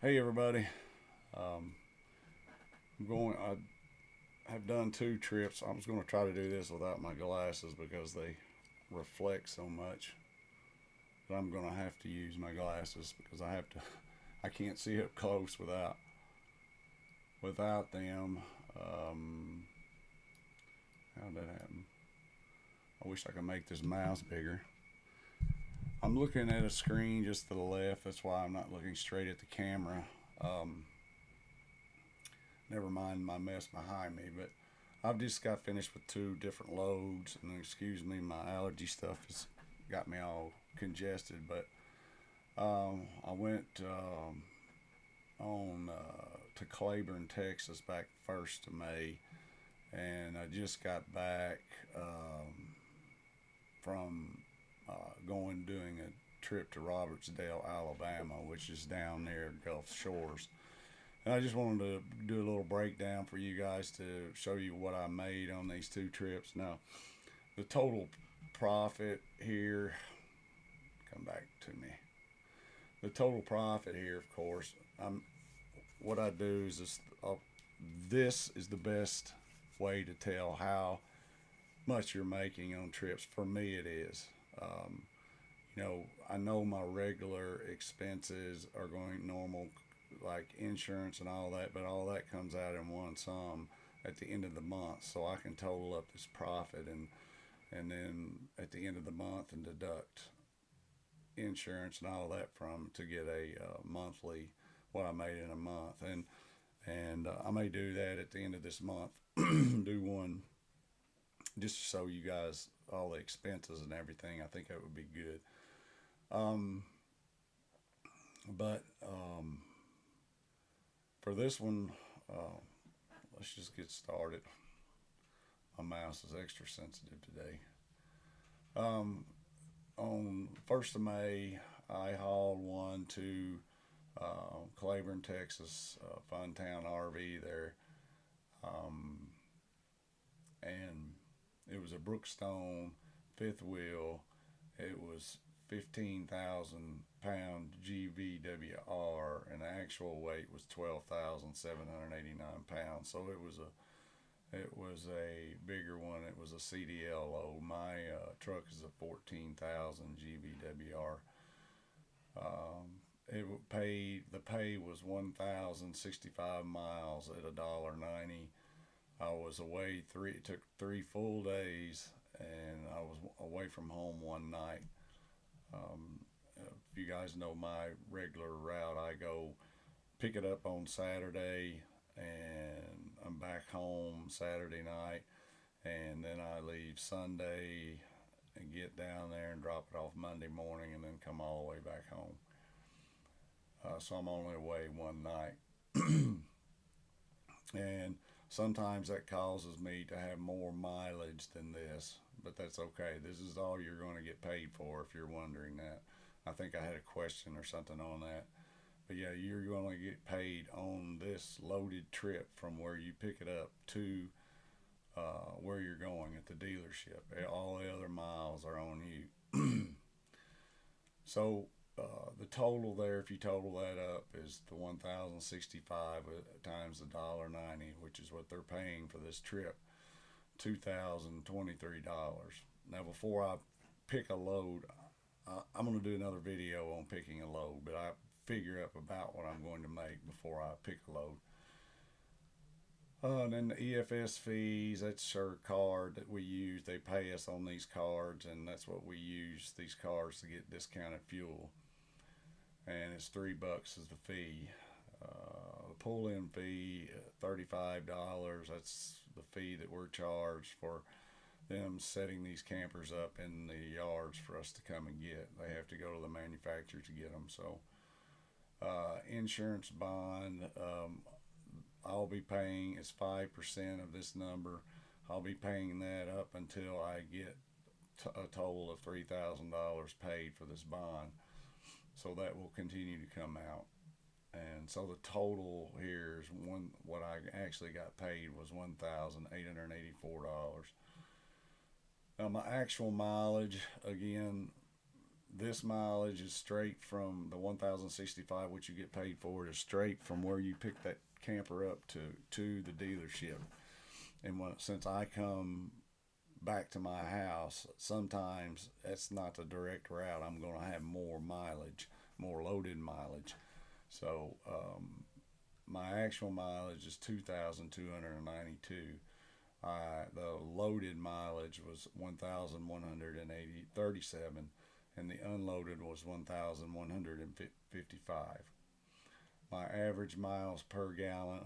Hey everybody. Um, I'm going. I have done two trips. I was going to try to do this without my glasses because they reflect so much. But I'm going to have to use my glasses because I have to. I can't see up close without them. Um, how did that happen? I wish I could make this mouse bigger. I'm looking at a screen just to the left. That's why I'm not looking straight at the camera. Um, Never mind my mess behind me, but I've just got finished with two different loads, and excuse me, my allergy stuff has got me all congested. But I went on to Claiborne, Texas, back 1st of May, and I just got back from going doing a trip to Robertsdale, Alabama, which is down near Gulf Shores. And I just wanted to do a little breakdown for you guys to show you what I made on these two trips. Now, the total profit here, come back to me. The total profit here, of course, what I do is this is the best way to tell how much you're making on trips. For me, it is. Um, I know my regular expenses are going normal, like insurance and all that, but all that comes out in one sum at the end of the month. So I can total up this profit and then at the end of the month and deduct insurance and all that from to get a monthly what I made in a month. And I may do that at the end of this month. Do one just to show you guys all the expenses and everything. I think that would be good. Um, but for this one, uh, let's just get started. My mouse is extra sensitive today. Um, on 1st of May, I hauled one to Claiborne, Texas, Funtown RV there, um, and it was a Brookstone fifth wheel. It was 15,000 pound GVWR, and the actual weight was 12,789 pounds. So it was a bigger one. It was a CDL load. My truck is a 14,000 GVWR. The pay was 1,065 miles at $1.90. I was away three. It took 3 full days, and I was away from home one night. Um, if you guys know my regular route, I go pick it up on Saturday, and I'm back home Saturday night, and then I leave Sunday and get down there and drop it off Monday morning, and then come all the way back home. So I'm only away one night, and sometimes that causes me to have more mileage than this, but that's okay. This is all you're going to get paid for if you're wondering that. I think I had a question or something on that. But yeah, you're going to get paid on this loaded trip from where you pick it up to where you're going at the dealership. All the other miles are on you. So the total there, if you total that up, is the 1,065 times the $1.90, which is what they're paying for this trip. $2,023. Now, before I pick a load, I'm going to do another video on picking a load, but I figure up about what I'm going to make before I pick a load. And then the EFS fees, that's our card that we use. They pay us on these cards, and that's what we use these cards to get discounted fuel. And it's $3 is the fee. The pull-in fee, $35. That's the fee that we're charged for them setting these campers up in the yards for us to come and get. They have to go to the manufacturer to get them. So, insurance bond, I'll be paying is 5% of this number. I'll be paying that up until I get a total of $3,000 paid for this bond. So that will continue to come out. And so the total here is one. What I actually got paid was $1,884. Now my actual mileage, again, this mileage is straight from the 1,065, which you get paid for, is straight from where you pick that camper up to the dealership. And since I come back to my house, sometimes that's not the direct route. I'm going to have more mileage, more loaded mileage. So my actual mileage is 2,292. The loaded mileage was 1,137, and the unloaded was 1,155. My average miles per gallon.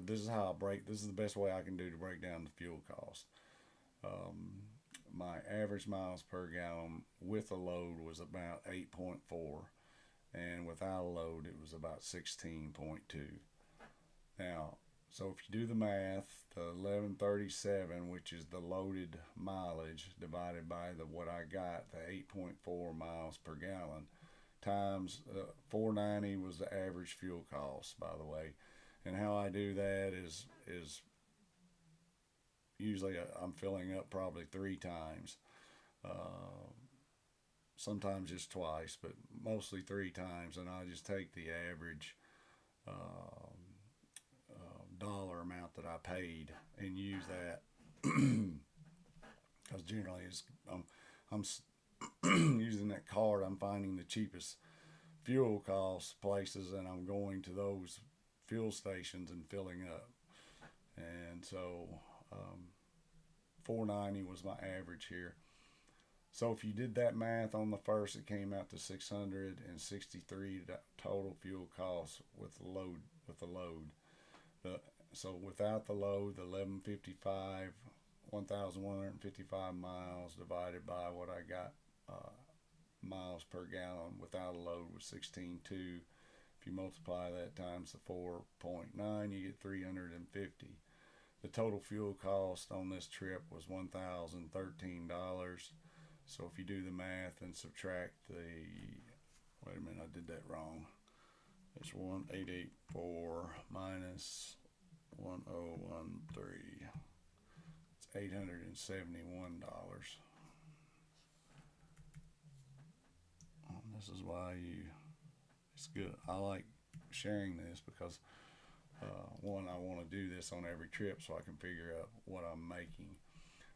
This is how I break. This is the best way I can do to break down the fuel cost. My average miles per gallon with a load was about 8.4, and without a load it was about 16.2. Now, so if you do the math, the 1137, which is the loaded mileage, divided by what I got, the 8.4 miles per gallon, times 490 was the average fuel cost, by the way. And how I do that is usually I'm filling up probably 3 times. Sometimes just twice, but mostly 3 times, and I just take the average dollar amount that I paid and use that, because generally I'm using that card. I'm finding the cheapest fuel cost places, and I'm going to those fuel stations and filling up. And so 490 was my average here. So if you did that math on the first, it came out to 663 total fuel costs with the load. So without the load, the 1,155 miles divided by what I got miles per gallon without a load was 16.2. If you multiply that times the 4.9, you get 350. The total fuel cost on this trip was $1,013. So if you do the math and subtract wait a minute, I did that wrong. It's 1,884 minus 1,013. It's $871. This is why it's good. I like sharing this because one, I want to do this on every trip so I can figure out what I'm making.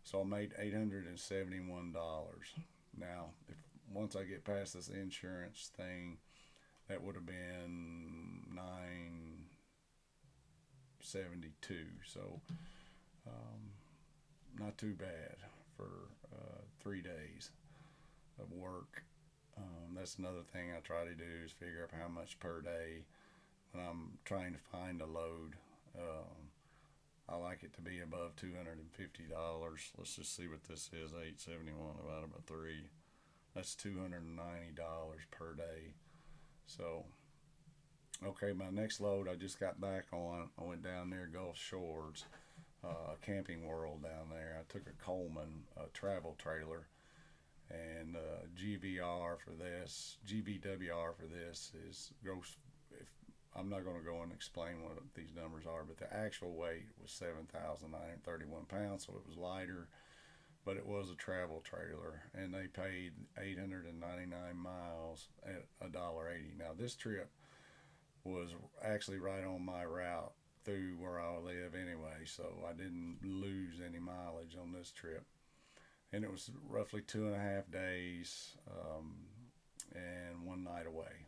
So I made $871. Now, if once I get past this insurance thing, that would have been $972. So not too bad for 3 days of work. That's another thing I try to do is figure out how much per day when I'm trying to find a load. I like it to be above $250. Let's just see what this is. 871 divided by 3. That's $290 per day. So, okay, my next load I just got back on. I went down near Gulf Shores, Camping World down there. I took a Coleman travel trailer, and GVWR for this is gross. I'm not going to go and explain what these numbers are, but the actual weight was 7,931 pounds, so it was lighter, but it was a travel trailer, and they paid 899 miles at $1.80. Now, this trip was actually right on my route through where I live anyway, so I didn't lose any mileage on this trip. And it was roughly 2.5 days and 1 night away.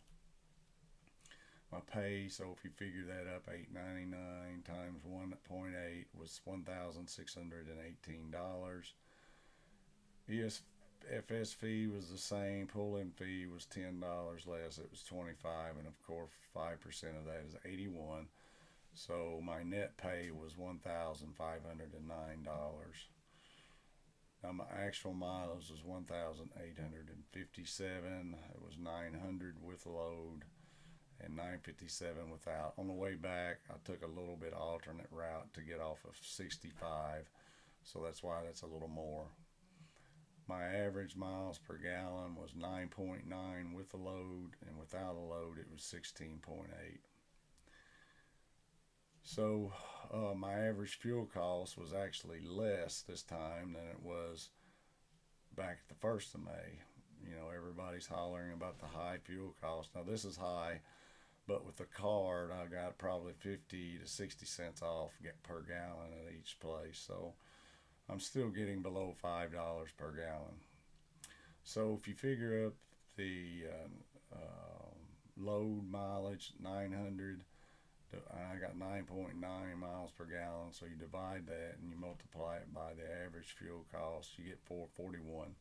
My pay, so if you figure that up, $899 times 1.8 was $1,618. ESFS fee was the same. Pull-in fee was $10 less. It was $25, and of course 5% of that is $81. So my net pay was $1,509. Now my actual mileage was 1,857. It was 900 with load and 957 without. On the way back, I took a little bit alternate route to get off of 65, so that's why that's a little more. My average miles per gallon was 9.9 with a load, and without a load it was 16.8. So my average fuel cost was actually less this time than it was back at the 1st of May. Everybody's hollering about the high fuel cost. Now this is high, but with the card, I got probably 50 to 60 cents off per gallon at each place. So I'm still getting below $5 per gallon. So if you figure up the load mileage, 900, I got 9.9 miles per gallon. So you divide that and you multiply it by the average fuel cost, you get 441.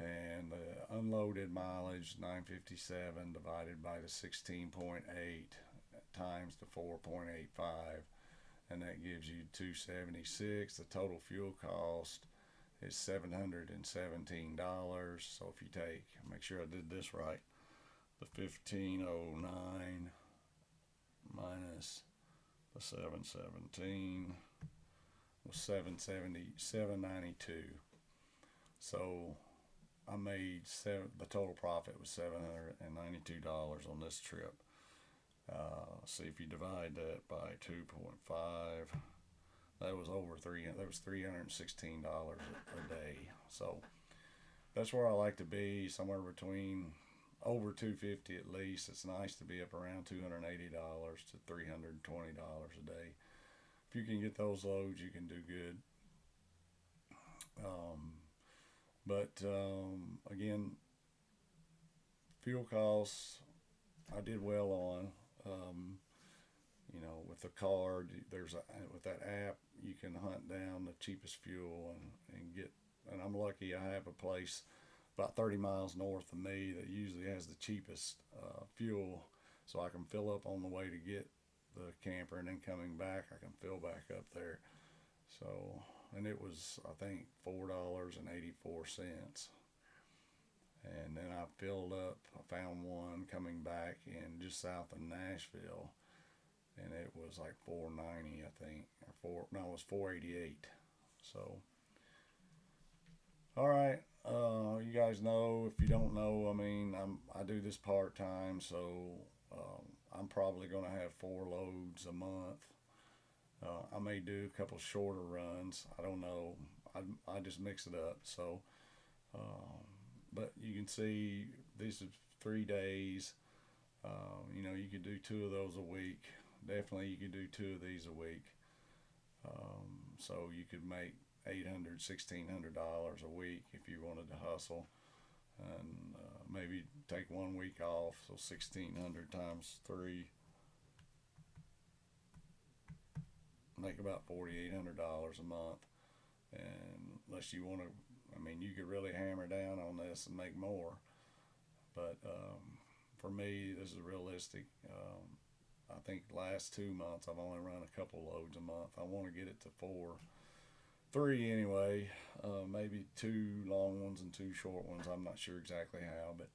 And the unloaded mileage, 957 divided by the 16.8 times the 4.85, and that gives you 276. The total fuel cost is $717. So if you make sure I did this right, the 1509 minus the 717 was 792. So I made the total profit was $792 on this trip. See if you divide that by 2.5, that was over that was $316 a day. So that's where I like to be, somewhere between over $250 at least. It's nice to be up around $280 to $320 a day. If you can get those loads, you can do good. Again, fuel costs, I did well on. With the card, with that app, you can hunt down the cheapest fuel and get. And I'm lucky I have a place about 30 miles north of me that usually has the cheapest fuel, so I can fill up on the way to get the camper, and then coming back, I can fill back up there. So, and it was, I think, $4.84. And then I filled up, I found one coming back in just south of Nashville, and it was like $4.90, I think, it was $4.88. So, all right, you guys know. If you don't know, I do this part time, so I'm probably gonna have 4 loads a month. I may do a couple shorter runs. I don't know. I just mix it up. So, but you can see these are 3 days. You could do 2 of those a week. Definitely, you could do 2 of these a week. So you could make $800, $1,600 a week if you wanted to hustle, and maybe take 1 week off. So 1,600 times 3, make about $4,800 a month. And unless you want to, you could really hammer down on this and make more. But for me, this is realistic. I think the last 2 months I've only run a couple loads a month. I want to get it to 3 anyway. Maybe 2 long ones and 2 short ones. I'm not sure exactly how, but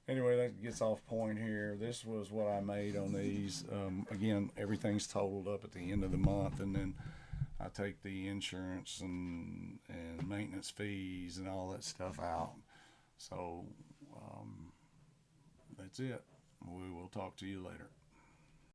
anyway, that gets off point here. This was what I made on these. Again, everything's totaled up at the end of the month, and then I take the insurance and maintenance fees and all that stuff out. So that's it. We will talk to you later.